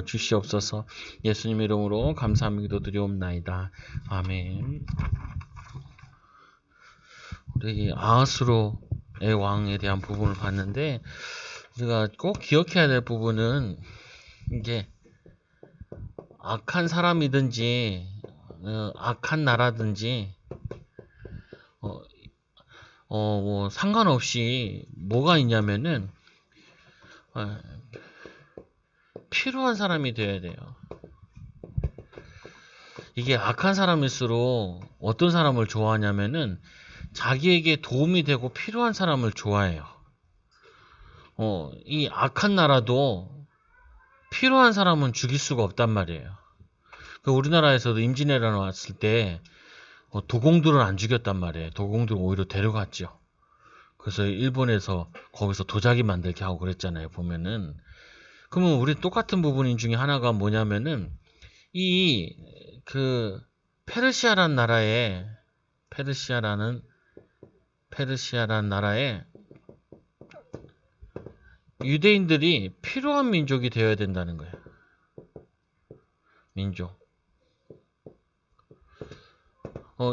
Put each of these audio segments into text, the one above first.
주시옵소서. 예수님 이름으로 감사함 기도드리옵나이다. 아멘. 우리 아하스로의 왕에 대한 부분을 봤는데 우리가 꼭 기억해야 될 부분은 이게 악한 사람이든지 악한 나라든지 뭐 상관없이 뭐가 있냐면은 필요한 사람이 되어야 돼요. 이게 악한 사람일수록 어떤 사람을 좋아하냐면은 자기에게 도움이 되고 필요한 사람을 좋아해요. 이 악한 나라도 필요한 사람은 죽일 수가 없단 말이에요. 우리나라에서도 임진왜란 왔을 때 도공들은 안 죽였단 말이에요. 도공들은 오히려 데려갔죠. 그래서 일본에서 거기서 도자기 만들게 하고 그랬잖아요. 보면은. 그러면 우리 똑같은 부분 중에 하나가 뭐냐면은 페르시아라는 나라에 유대인들이 필요한 민족이 되어야 된다는 거예요. 민족.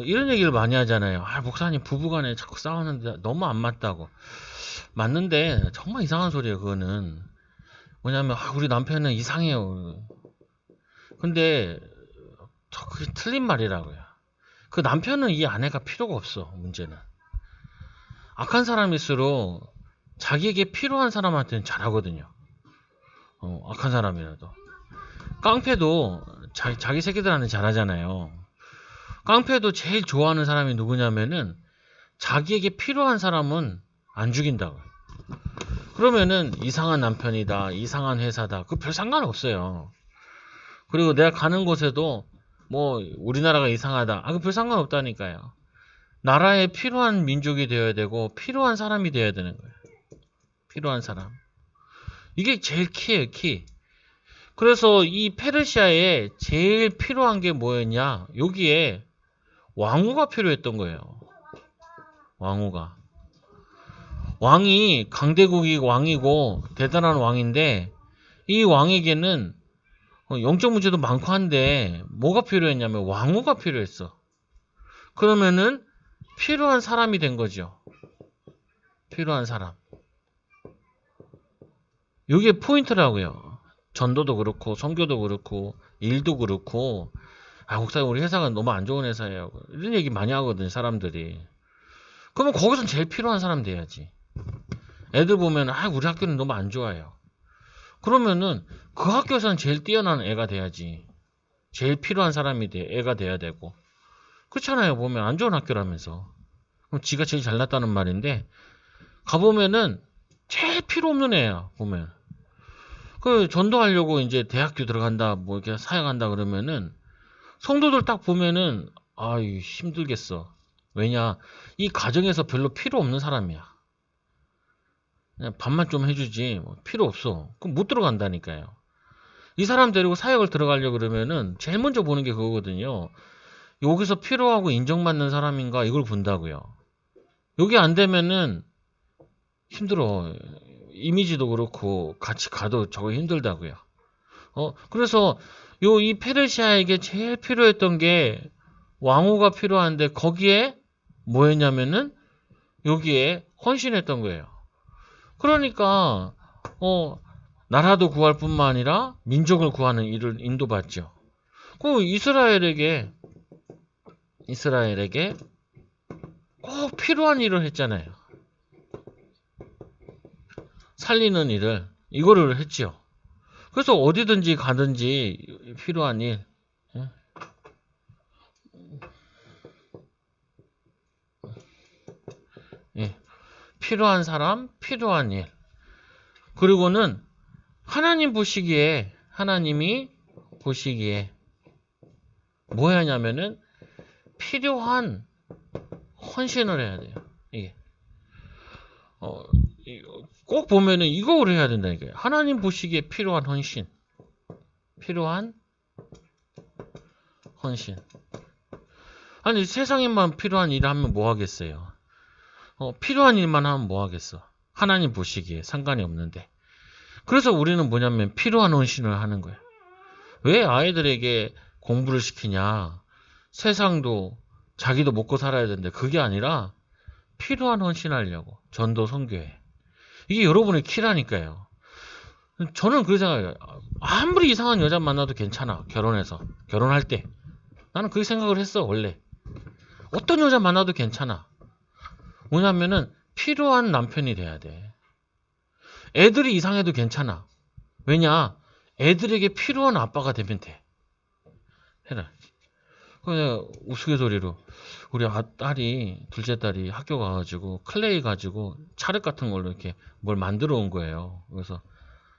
이런 얘기를 많이 하잖아요. 목사님 부부간에 자꾸 싸우는데 너무 안 맞다고. 맞는데 정말 이상한 소리예요. 그거는. 뭐냐면 우리 남편은 이상해요. 근데 그게 틀린 말이라고요. 그 남편은 이 아내가 필요가 없어. 문제는. 악한 사람일수록 자기에게 필요한 사람한테는 잘하거든요. 악한 사람이라도. 깡패도 자기 새끼들한테 잘하잖아요. 깡패도 제일 좋아하는 사람이 누구냐면은 자기에게 필요한 사람은 안 죽인다고. 그러면은 이상한 남편이다, 이상한 회사다, 그 별 상관없어요. 그리고 내가 가는 곳에도 뭐 우리나라가 이상하다, 그 별 상관없다니까요. 나라에 필요한 민족이 되어야 되고 필요한 사람이 되어야 되는 거예요. 필요한 사람. 이게 제일 키예요, 키. 그래서 이 페르시아에 제일 필요한 게 뭐였냐? 여기에 왕후가 필요했던 거예요. 왕후가. 왕이 강대국이 왕이고 대단한 왕인데 이 왕에게는 영적 문제도 많고 한데 뭐가 필요했냐면 왕후가 필요했어. 그러면은 필요한 사람이 된 거죠. 필요한 사람. 이게 포인트라고요. 전도도 그렇고 선교도 그렇고 일도 그렇고 목사님 우리 회사가 너무 안 좋은 회사예요. 이런 얘기 많이 하거든요. 사람들이. 그러면 거기선 제일 필요한 사람 돼야지. 애들 보면 우리 학교는 너무 안 좋아요. 그러면은 그 학교에서는 제일 뛰어난 애가 돼야지. 제일 필요한 사람이 애가 돼야 되고. 그렇잖아요. 보면 안 좋은 학교라면서. 그럼 지가 제일 잘났다는 말인데 가보면은 제일 필요 없는 애야. 보면. 그 전도하려고 이제 대학교 들어간다 뭐 이렇게 사역한다 그러면은 성도들 딱 보면은 힘들겠어. 왜냐? 이 가정에서 별로 필요 없는 사람이야. 그냥 밥만 좀 해주지 필요 없어. 그럼 못 들어간다니까요. 이 사람 데리고 사역을 들어가려고 그러면은 제일 먼저 보는 게 그거거든요. 여기서 필요하고 인정받는 사람인가 이걸 본다고요. 여기 안 되면은 힘들어. 이미지도 그렇고 같이 가도 저거 힘들다고요. 그래서 이 페르시아에게 제일 필요했던 게 왕후가 필요한데 거기에 뭐였냐면은 여기에 헌신했던 거예요. 그러니까 나라도 구할 뿐만 아니라 민족을 구하는 일을 인도받죠. 그 이스라엘에게 꼭 필요한 일을 했잖아요. 살리는 일을 이거를 했죠. 그래서 어디든지 가든지 필요한 일. 필요한 사람, 필요한 일. 그리고는 하나님이 보시기에 뭐 하냐면은 필요한 헌신을 해야 돼요. 이게. 꼭 보면은 이거를 해야 된다니까요. 하나님 보시기에 필요한 헌신. 아니 세상에만 필요한 일을 하면 뭐 하겠어요. 필요한 일만 하면 뭐 하겠어. 하나님 보시기에 상관이 없는데. 그래서 우리는 뭐냐면 필요한 헌신을 하는 거예요. 왜 아이들에게 공부를 시키냐? 세상도 자기도 먹고 살아야 되는데 그게 아니라 필요한 헌신하려고. 전도 선교회. 이게 여러분의 키라니까요. 저는 그렇게 생각해요. 아무리 이상한 여자 만나도 괜찮아. 결혼해서. 결혼할 때. 나는 그렇게 생각을 했어. 원래. 어떤 여자 만나도 괜찮아. 뭐냐면은 필요한 남편이 돼야 돼. 애들이 이상해도 괜찮아. 왜냐? 애들에게 필요한 아빠가 되면 돼. 해라. 그냥 우스갯소리로 우리 딸이, 둘째 딸이 학교 가가지고 클레이 가지고 찰흙 같은 걸로 이렇게 뭘 만들어 온 거예요. 그래서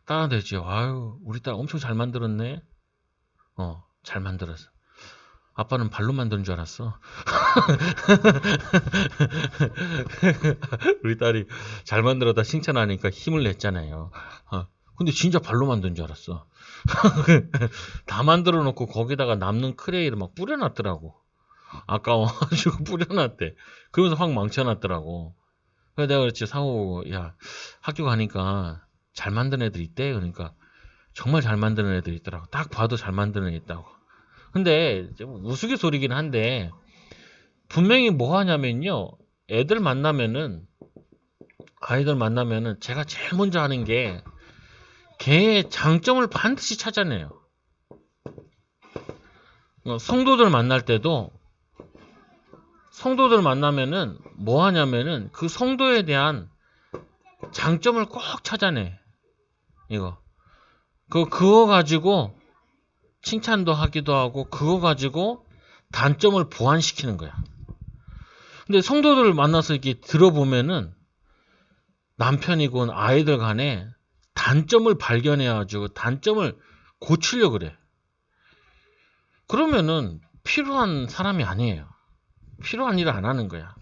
딸한테 했지. 아유, 우리 딸 엄청 잘 만들었네. 잘 만들었어. 아빠는 발로 만드는 줄 알았어. 우리 딸이 잘 만들었다 칭찬하니까 힘을 냈잖아요. 근데 진짜 발로 만든 줄 알았어. 다 만들어 놓고 거기다가 남는 크레이를 막 뿌려놨더라고. 아까워가지고 뿌려놨대. 그러면서 확 망쳐놨더라고. 그래서 내가 그랬지. 상호, 야, 학교 가니까 잘 만드는 애들 있대. 그러니까 정말 잘 만드는 애들 있더라고. 딱 봐도 잘 만드는 애 있다고. 근데 우스갯소리긴 한데 분명히 뭐 하냐면요. 아이들 만나면은 제가 제일 먼저 하는 게 걔의 장점을 반드시 찾아내요. 성도들 만날 때도 성도들 만나면은 뭐 하냐면은 그 성도에 대한 장점을 꼭 찾아내. 이거. 그거 가지고 칭찬도 하기도 하고 그거 가지고 단점을 보완시키는 거야. 근데 성도들을 만나서 이렇게 들어보면은 남편이건 아이들 간에 단점을 발견해가지고 단점을 고치려고 그래. 그러면은 필요한 사람이 아니에요. 필요한 일을 안 하는 거야.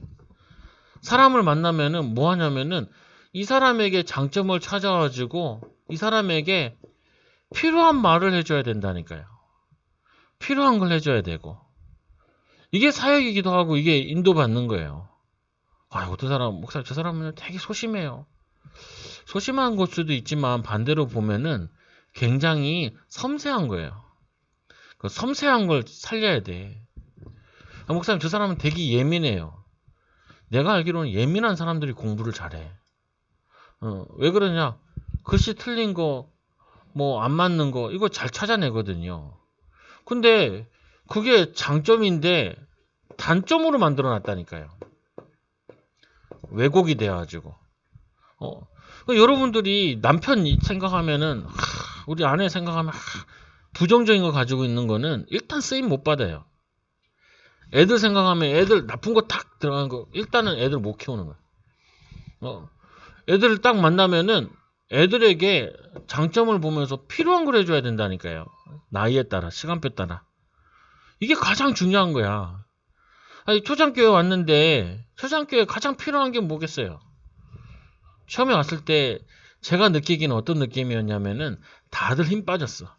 사람을 만나면은 뭐 하냐면은 이 사람에게 장점을 찾아가지고 이 사람에게 필요한 말을 해줘야 된다니까요. 필요한 걸 해줘야 되고. 이게 사역이기도 하고 이게 인도받는 거예요. 어떤 사람, 목사님, 저 사람은 되게 소심해요. 소심한 걸 수도 있지만 반대로 보면은 굉장히 섬세한 거예요. 그 섬세한 걸 살려야 돼. 목사님, 저 사람은 되게 예민해요. 내가 알기로는 예민한 사람들이 공부를 잘해. 왜 그러냐? 글씨 틀린 거, 뭐 안 맞는 거 이거 잘 찾아내거든요. 근데 그게 장점인데 단점으로 만들어 놨다니까요. 왜곡이 돼가지고. 여러분들이 남편 생각하면은 우리 아내 생각하면 부정적인 거 가지고 있는 거는 일단 쓰임 못 받아요. 애들 생각하면 애들 나쁜 거 탁 들어간 거 일단은 애들 못 키우는 거야. 애들을 딱 만나면은 애들에게 장점을 보면서 필요한 걸 해줘야 된다니까요. 나이에 따라 시간표 따라. 이게 가장 중요한 거야. 아니, 초장교회 왔는데 초장교회 가장 필요한 게 뭐겠어요? 처음에 왔을 때 제가 느끼기는 어떤 느낌이었냐면은 다들 힘 빠졌어.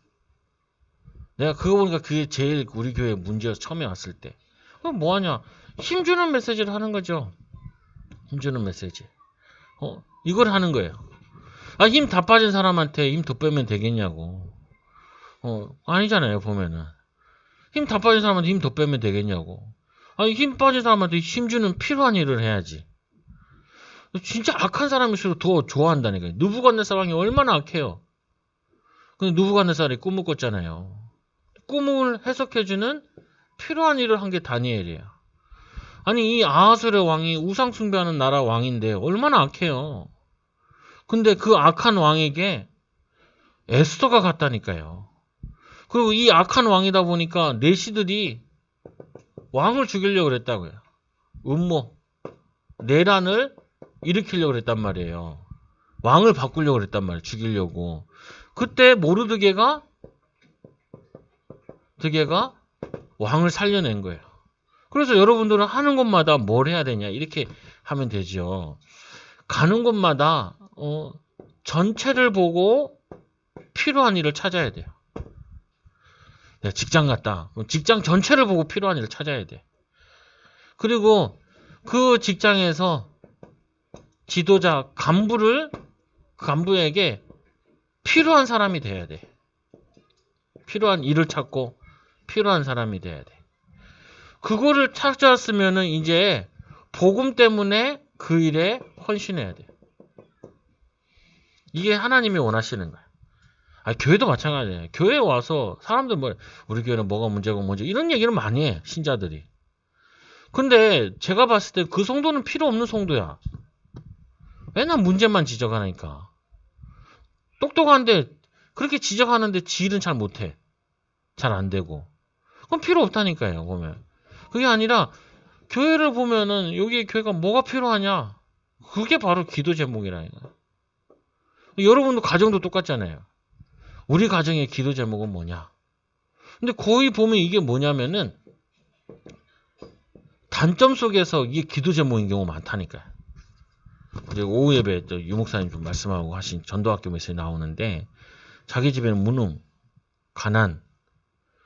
내가 그거 보니까 그게 제일 우리 교회 문제였어. 처음에 왔을 때. 그럼 뭐하냐? 힘주는 메시지를 하는 거죠. 힘주는 메시지. 이걸 하는 거예요. 힘 다 빠진 사람한테 힘 더 빼면 되겠냐고. 아니잖아요, 보면은. 힘 다 빠진 사람한테 힘 더 빼면 되겠냐고. 힘 빠진 사람한테 힘주는 필요한 일을 해야지. 진짜 악한 사람일수록 더 좋아한다니까요. 느부갓네살 왕이 얼마나 악해요. 근데 느부갓네살이 꿈을 꿨잖아요. 꿈을 해석해주는 필요한 일을 한 게 다니엘이에요. 아니, 이 아하술의 왕이 우상 숭배하는 나라 왕인데 얼마나 악해요. 근데 그 악한 왕에게 에스더가 갔다니까요. 그리고 이 악한 왕이다 보니까 내시들이 왕을 죽이려고 그랬다고요. 음모, 내란을 일으키려고 그랬단 말이에요. 왕을 바꾸려고 그랬단 말이에요. 죽이려고. 그때 모르드게가 왕을 살려낸 거예요. 그래서 여러분들은 하는 것마다 뭘 해야 되냐 이렇게 하면 되죠. 가는 곳마다 전체를 보고 필요한 일을 찾아야 돼요. 내가 직장 갔다. 직장 전체를 보고 필요한 일을 찾아야 돼. 그리고 그 직장에서 지도자 간부에게 필요한 사람이 돼야 돼. 필요한 일을 찾고 필요한 사람이 돼야 돼. 그거를 찾았으면은 이제 복음 때문에 그 일에 헌신해야 돼. 이게 하나님이 원하시는 거야. 교회도 마찬가지예요. 교회에 와서 사람들 우리 교회는 뭐가 문제고 뭐지 이런 얘기를 많이 해, 신자들이. 근데 제가 봤을 때 그 성도는 필요 없는 성도야. 맨날 문제만 지적하니까. 똑똑한데 그렇게 지적하는데 지 일은 잘 못해. 잘 안 되고. 그럼 필요 없다니까요, 보면. 그게 아니라 교회를 보면은 여기 교회가 뭐가 필요하냐? 그게 바로 기도 제목이라니까. 여러분도 가정도 똑같잖아요. 우리 가정의 기도 제목은 뭐냐? 근데 거의 보면 이게 뭐냐면은 단점 속에서 이게 기도 제목인 경우가 많다니까요. 이제 오후 예배 또 유목사님 좀 말씀하고 하신 전도학교 메시지 나오는데 자기 집에는 무능, 가난,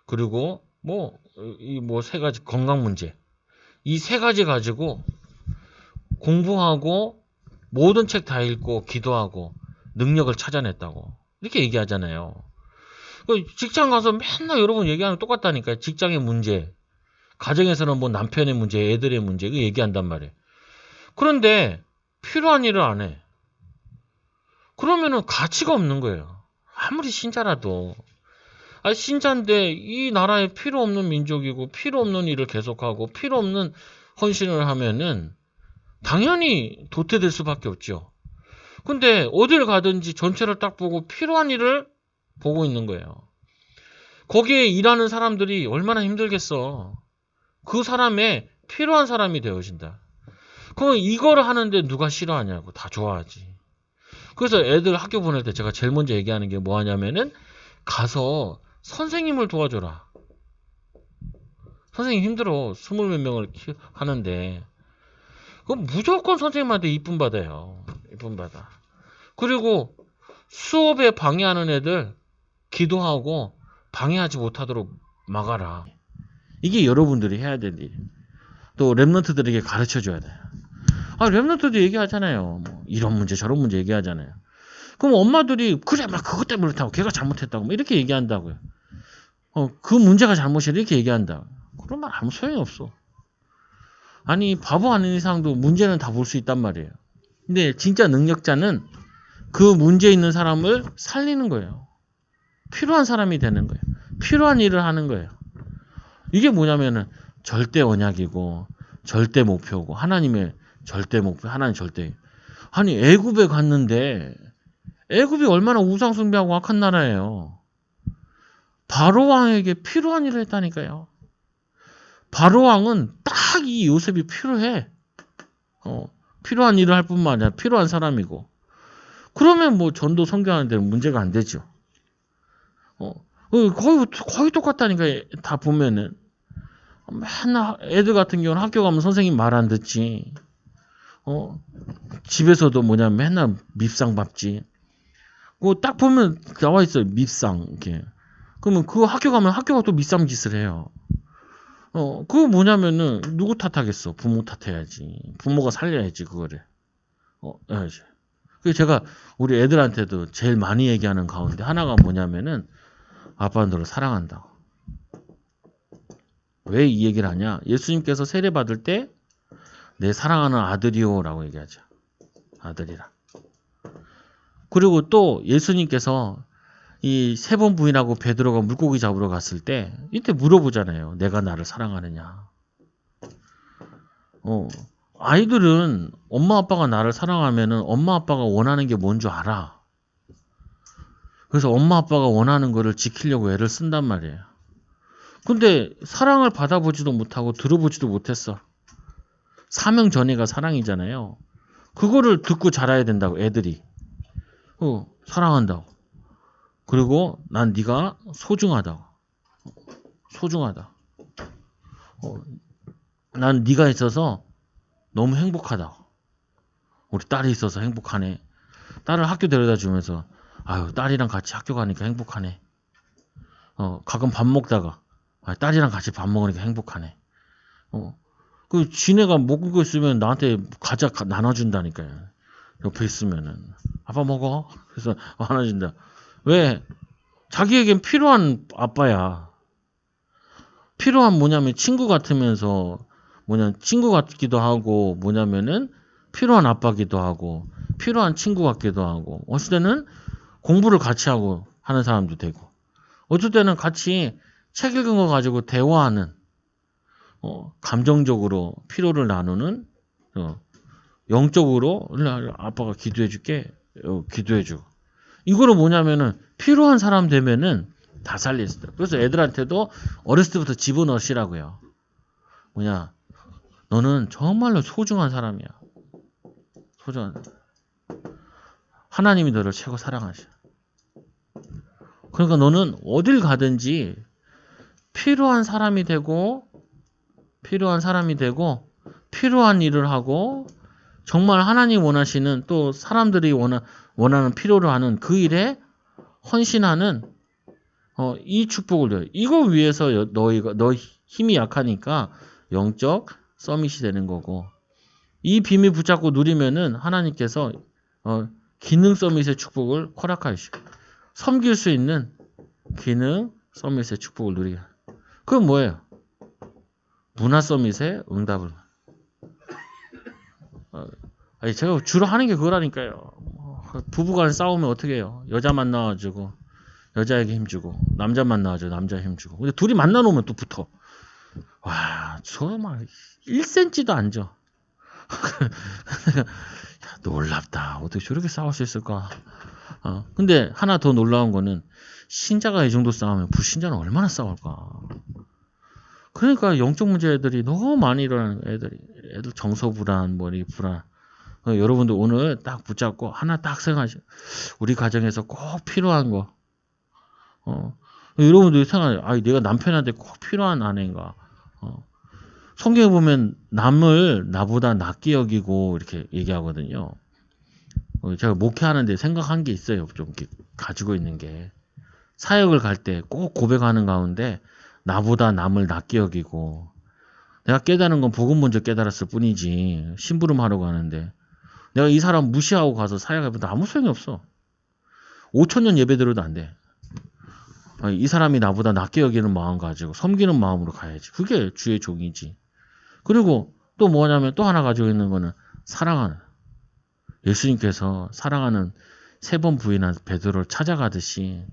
그리고 이 세 가지 건강 문제 이 세 가지 가지고 공부하고 모든 책 다 읽고 기도하고 능력을 찾아냈다고 이렇게 얘기하잖아요. 직장 가서 맨날 여러분 얘기하는 거 똑같다니까요. 직장의 문제, 가정에서는 뭐 남편의 문제, 애들의 문제 이거 얘기한단 말이에요. 그런데 필요한 일을 안 해. 그러면은 가치가 없는 거예요. 아무리 신자라도. 신자인데 이 나라에 필요 없는 민족이고 필요 없는 일을 계속하고 필요 없는 헌신을 하면은 당연히 도태될 수밖에 없죠. 근데 어딜 가든지 전체를 딱 보고 필요한 일을 보고 있는 거예요. 거기에 일하는 사람들이 얼마나 힘들겠어. 그 사람의 필요한 사람이 되어진다. 그럼 이거를 하는데 누가 싫어하냐고. 다 좋아하지. 그래서 애들 학교 보낼 때 제가 제일 먼저 얘기하는 게 뭐 하냐면은 가서 선생님을 도와줘라. 선생님 힘들어. 20몇 명을 하는데 그럼 무조건 선생님한테 이쁨 받아요. 이쁨 받아. 그리고 수업에 방해하는 애들 기도하고 방해하지 못하도록 막아라. 이게 여러분들이 해야 될 일. 또 랩런트들에게 가르쳐줘야 돼. 랩런트도 얘기하잖아요. 뭐 이런 문제 저런 문제 얘기하잖아요. 그럼 엄마들이 그래 막 그것 때문에 그렇다고 걔가 잘못했다고 뭐 이렇게 얘기한다고요. 그 문제가 잘못이야 이렇게 얘기한다. 그런 말 아무 소용이 없어. 바보 아닌 이상도 문제는 다 볼 수 있단 말이에요. 근데 진짜 능력자는 그 문제 있는 사람을 살리는 거예요. 필요한 사람이 되는 거예요. 필요한 일을 하는 거예요. 이게 뭐냐면은 절대 언약이고 절대 목표고 하나님의 절대 목표, 하나님 절대. 애굽에 갔는데 애굽이 얼마나 우상 숭배하고 악한 나라예요. 바로 왕에게 필요한 일을 했다니까요. 바로 왕은 딱 이 요셉이 필요해. 필요한 일을 할 뿐만 아니라 필요한 사람이고. 그러면 뭐 전도 선교하는 데는 문제가 안 되죠. 거의 똑같다니까 다 보면은. 맨날 애들 같은 경우는 학교 가면 선생님 말 안 듣지. 집에서도 맨날 밉상 밟지. 그거 딱 보면 나와 있어요. 밉상 이렇게. 그러면 그 학교 가면 학교가 또 밉상 짓을 해요. 그거 뭐냐면은 누구 탓하겠어? 부모 탓해야지. 부모가 살려야지 그거를. 해야지. 그래서 제가 우리 애들한테도 제일 많이 얘기하는 가운데 하나가 뭐냐면은 아빠는 너를 사랑한다. 왜 이 얘기를 하냐? 예수님께서 세례 받을 때 내 사랑하는 아들이요라고 얘기하죠. 아들이라. 그리고 또 예수님께서 이 세 번 부인하고 베드로가 물고기 잡으러 갔을 때 이때 물어보잖아요. 내가 나를 사랑하느냐. 아이들은 엄마 아빠가 나를 사랑하면은 엄마 아빠가 원하는 게 뭔 줄 알아. 그래서 엄마 아빠가 원하는 거를 지키려고 애를 쓴단 말이에요. 근데 사랑을 받아보지도 못하고 들어보지도 못했어. 사명 전에가 사랑이잖아요. 그거를 듣고 자라야 된다고 애들이. 사랑한다고. 그리고 난 네가 소중하다고. 소중하다. 난 네가 있어서 너무 행복하다고. 우리 딸이 있어서 행복하네. 딸을 학교 데려다 주면서 딸이랑 같이 학교 가니까 행복하네. 가끔 밥 먹다가 딸이랑 같이 밥 먹으니까 행복하네. 지네가 먹고 있으면 나한테 과자 나눠준다니까요. 옆에 있으면은 아빠 먹어. 그래서 나눠준다. 왜? 자기에겐 필요한 아빠야. 필요한 뭐냐면 친구 같으면서 친구 같기도 하고 뭐냐면은 필요한 아빠기도 하고 필요한 친구 같기도 하고 어쩔 때는 공부를 같이 하고 하는 사람도 되고 어쩔 때는 같이 책 읽은 거 가지고 대화하는 감정적으로 피로를 나누는 영적으로 아빠가 기도해 줄게 기도해 주고 이거는 뭐냐면은 필요한 사람 되면은 다 살릴 수 있어요. 그래서 애들한테도 어렸을 때부터 집어넣으시라고요. 너는 정말로 소중한 사람이야. 소중한 하나님이 너를 최고 사랑하셔. 그러니까 너는 어딜 가든지 필요한 사람이 되고 필요한 일을 하고 정말 하나님 원하시는 또 사람들이 원하는 필요로 하는 그 일에 헌신하는 이 축복을 줘요. 이거 위해서 너 힘이 약하니까 영적 서밋이 되는 거고 이 비밀 붙잡고 누리면은 하나님께서 기능 서밋의 축복을 허락하시고 섬길 수 있는 기능 서밋의 축복을 누리게. 그건 뭐예요? 문화 서밋의 응답을. 아니 제가 주로 하는 게 그거라니까요. 부부간 싸우면 어떻게 해요? 여자 만나가지고 여자에게 힘주고 남자 만나가지고 남자 힘주고 근데 둘이 만나놓으면 또 붙어. 와, 저 막 1cm도 안 져. 놀랍다. 어떻게 저렇게 싸울 수 있을까? 근데 하나 더 놀라운 거는 신자가 이 정도 싸우면 불신자는 얼마나 싸울까? 그러니까 영적 문제 애들이 너무 많이 일어나는 거야. 애들 정서 불안, 머리 불안. 여러분들 오늘 딱 붙잡고 하나 딱 생각하시고 우리 가정에서 꼭 필요한 거. 여러분들 생각해. 내가 남편한테 꼭 필요한 아내인가? 성경에 보면 남을 나보다 낫게 여기고 이렇게 얘기하거든요. 제가 목회하는데 생각한 게 있어요. 좀 이렇게 가지고 있는 게. 사역을 갈 때 꼭 고백하는 가운데 나보다 남을 낫게 여기고 내가 깨달은 건 복음 먼저 깨달았을 뿐이지 심부름 하러 가는데 내가 이 사람 무시하고 가서 사역하면 아무 소용이 없어. 5,000년 예배 드려도 안 돼. 이 사람이 나보다 낫게 여기는 마음 가지고 섬기는 마음으로 가야지. 그게 주의 종이지. 그리고 또 뭐냐면 또 하나 가지고 있는 거는 사랑하는. 예수님께서 사랑하는 3번 부인한 베드로를 찾아가듯이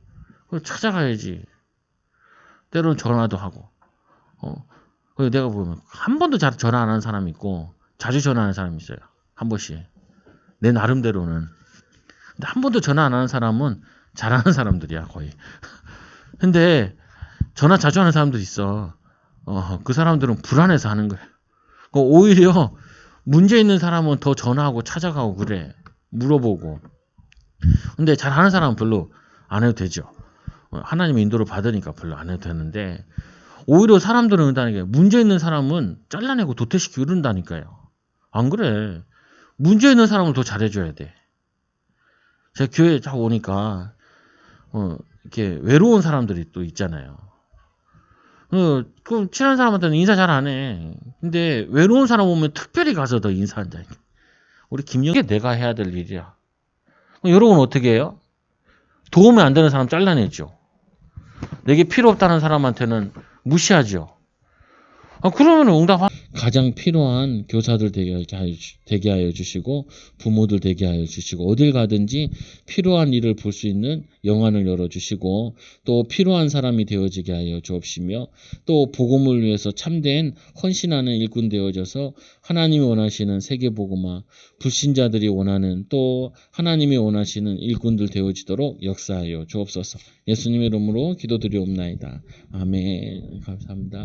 그걸 찾아가야지. 때로는 전화도 하고. 그리고 내가 보면 한 번도 전화 안 하는 사람이 있고 자주 전화하는 사람이 있어요. 한 번씩. 내 나름대로는. 근데 한 번도 전화 안 하는 사람은 잘하는 사람들이야 거의. 근데 전화 자주 하는 사람도 있어. 그 사람들은 불안해서 하는 거야. 오히려 문제 있는 사람은 더 전화하고 찾아가고 그래. 물어보고. 근데 잘하는 사람은 별로 안 해도 되죠. 하나님의 인도를 받으니까 별로 안 해도 되는데 오히려 사람들은 그런다는 게 문제 있는 사람은 잘라내고 도태시키고 이런다니까요. 안 그래. 문제 있는 사람을 더 잘해줘야 돼. 제가 교회에 딱 오니까 이렇게 외로운 사람들이 또 있잖아요. 그 친한 사람한테는 인사 잘 안 해. 근데 외로운 사람 오면 특별히 가서 더 인사한다니까. 우리 김영게 내가 해야 될 일이야. 여러분 어떻게 해요? 도움이 안 되는 사람 잘라내죠. 내게 필요 없다는 사람한테는 무시하죠. 그러면 응답. 가장 필요한 교사들 되게 하여 주시고 부모들 되게 하여 주시고 어딜 가든지 필요한 일을 볼 수 있는 영안을 열어주시고 또 필요한 사람이 되어지게 하여 주옵시며 또 복음을 위해서 참된 헌신하는 일꾼 되어져서 하나님이 원하시는 세계복음화 불신자들이 원하는 또 하나님이 원하시는 일꾼들 되어지도록 역사하여 주옵소서. 예수님의 이름으로 기도드리옵나이다. 아멘. 감사합니다.